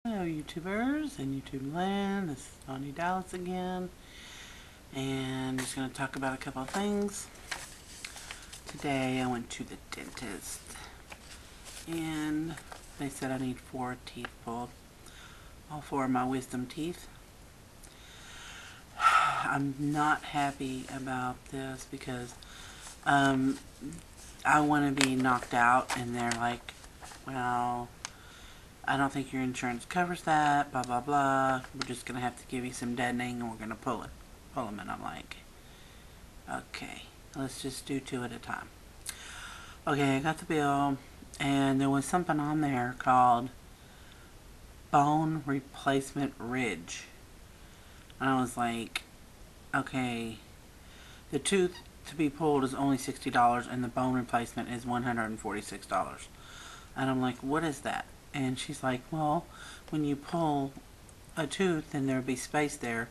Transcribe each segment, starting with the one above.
Hello YouTubers and YouTube land, this is DawndeeDALLAS again, and I'm just going to talk about a couple of things. Today I went to the dentist and they said I need 4 teeth pulled, all 4 of my wisdom teeth. I'm not happy about this because I want to be knocked out and they're like, well, I don't think your insurance covers that, blah, blah, blah. We're just going to have to give you some deadening and we're going to pull them. And I'm like, okay, let's just do 2 at a time. Okay, I got the bill and there was something on there called bone replacement ridge. And I was like, okay, the tooth to be pulled is only $60 and the bone replacement is $146. And I'm like, what is that? And she's like, well, when you pull a tooth, then there'll be space there.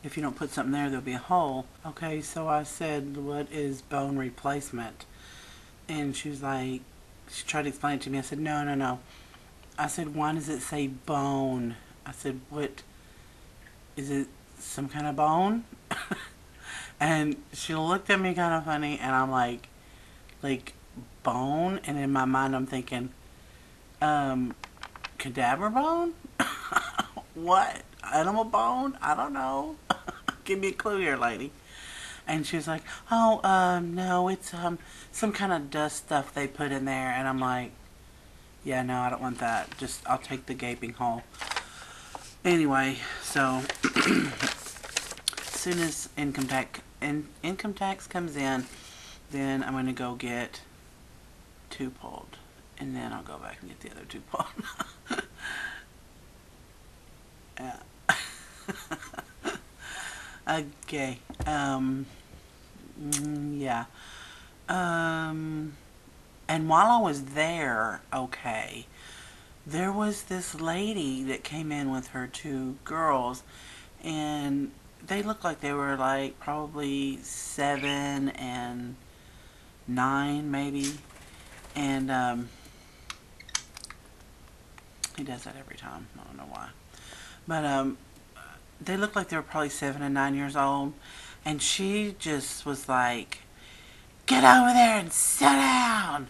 If you don't put something there, there'll be a hole. Okay, so I said, what is bone replacement? And she was like, she tried to explain it to me. I said, no. I said, why does it say bone? I said, what, is it some kind of bone? And she looked at me kind of funny, and I'm like bone? And in my mind, I'm thinking, cadaver bone? What? Animal bone? I don't know. Give me a clue here, lady. And she was like, oh, no, it's some kind of dust stuff they put in there. And I'm like, yeah, no, I don't want that. Just, I'll take the gaping hole. Anyway, so as soon as income tax comes in, then I'm going to go get 2 pulled. And then I'll go back and get the other 2 pulled. Yeah. Okay. Yeah. And while I was there, okay, there was this lady that came in with her 2 girls, and they looked like they were like probably 7 and 9 maybe. And he does that every time. I don't know why. But they looked like they were probably 7 and 9 years old. And she just was like, get over there and sit down.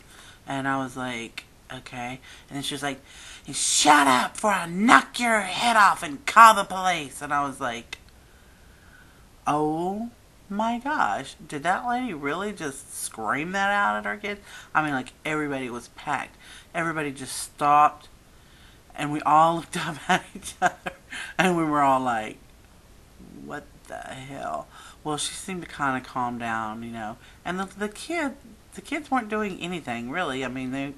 And I was like, okay. And then she was like, shut up before I knock your head off and call the police. And I was like, oh my gosh. Did that lady really just scream that out at her kids? I mean, like, everybody was packed. Everybody just stopped. And we all looked up at each other. And we were all like, what the hell? Well, she seemed to kind of calm down, you know. And the kids weren't doing anything, really. I mean, they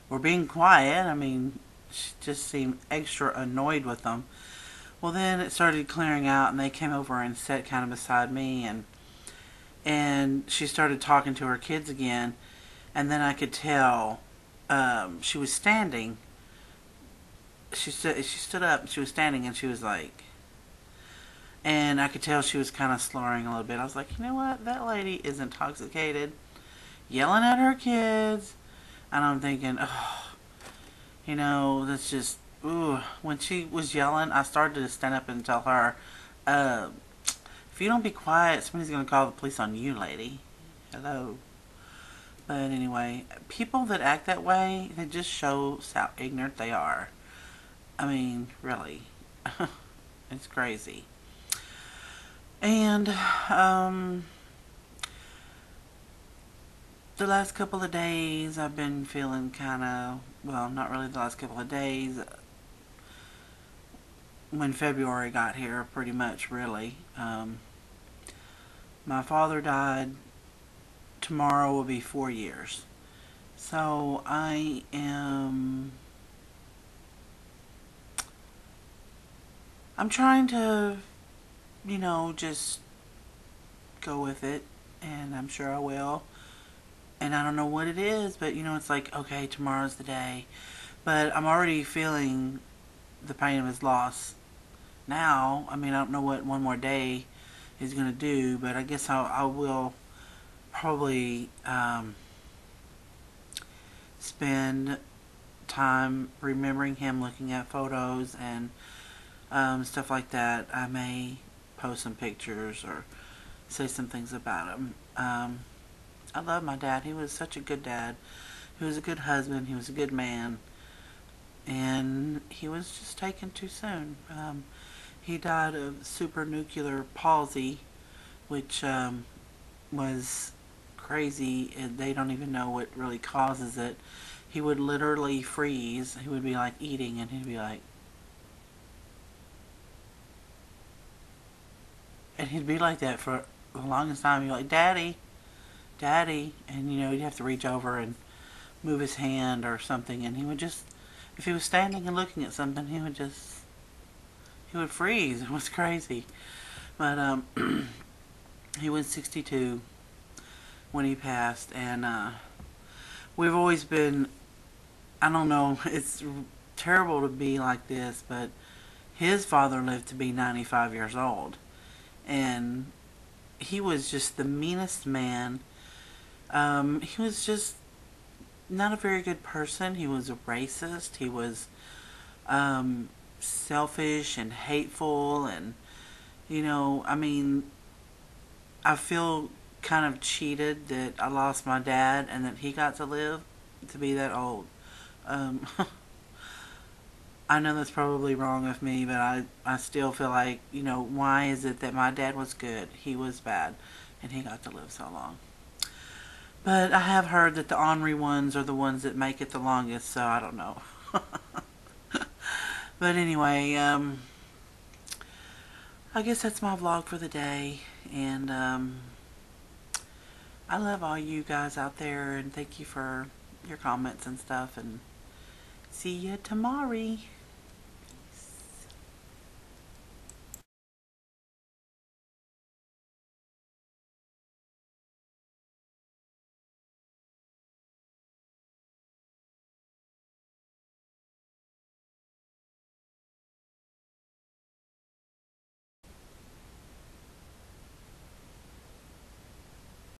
were being quiet. I mean, she just seemed extra annoyed with them. Well, then it started clearing out, and they came over and sat kind of beside me, and she started talking to her kids again, and then I could tell she was standing. She stood up, she was standing, and she was like, and I could tell she was kind of slurring a little bit. I was like, you know what, that lady is intoxicated, yelling at her kids, and I'm thinking, oh, you know, that's just, ooh. When she was yelling, I started to stand up and tell her, if you don't be quiet, somebody's going to call the police on you, lady. Hello. But anyway, people that act that way, they just shows how ignorant they are. I mean, really. It's crazy. And, the last couple of days, I've been feeling kind of, well, not really the last couple of days. When February got here, pretty much, really. My father died. Tomorrow will be 4 years. So, I'm trying to, you know, just go with it, and I'm sure I will. And I don't know what it is, but, you know, it's like, okay, tomorrow's the day. But I'm already feeling the pain of his loss now. I mean, I don't know what one more day is going to do, but I guess I will probably spend time remembering him, looking at photos and stuff like that, I may post some pictures or say some things about him. I love my dad. He was such a good dad. He was a good husband. He was a good man. And he was just taken too soon. He died of supranuclear palsy, which was crazy. They don't even know what really causes it. He would literally freeze. He would be like eating and he'd be like, and he'd be like that for the longest time. He'd be like, Daddy, Daddy. And you'd have to reach over and move his hand or something, and he would just, if he was standing and looking at something, he would freeze. It was crazy. But he was 62 when he passed, and we've always been, I don't know, it's terrible to be like this, but his father lived to be 95 years old, and he was just the meanest man. He was just not a very good person. He was a racist. He was selfish and hateful, and I feel kind of cheated that I lost my dad and that he got to live to be that old. I know that's probably wrong of me, but I still feel like, why is it that my dad was good, he was bad, and he got to live so long? But I have heard that the ornery ones are the ones that make it the longest, so I don't know. But anyway, I guess that's my vlog for the day, and I love all you guys out there, and thank you for your comments and stuff, and see you tomorrow.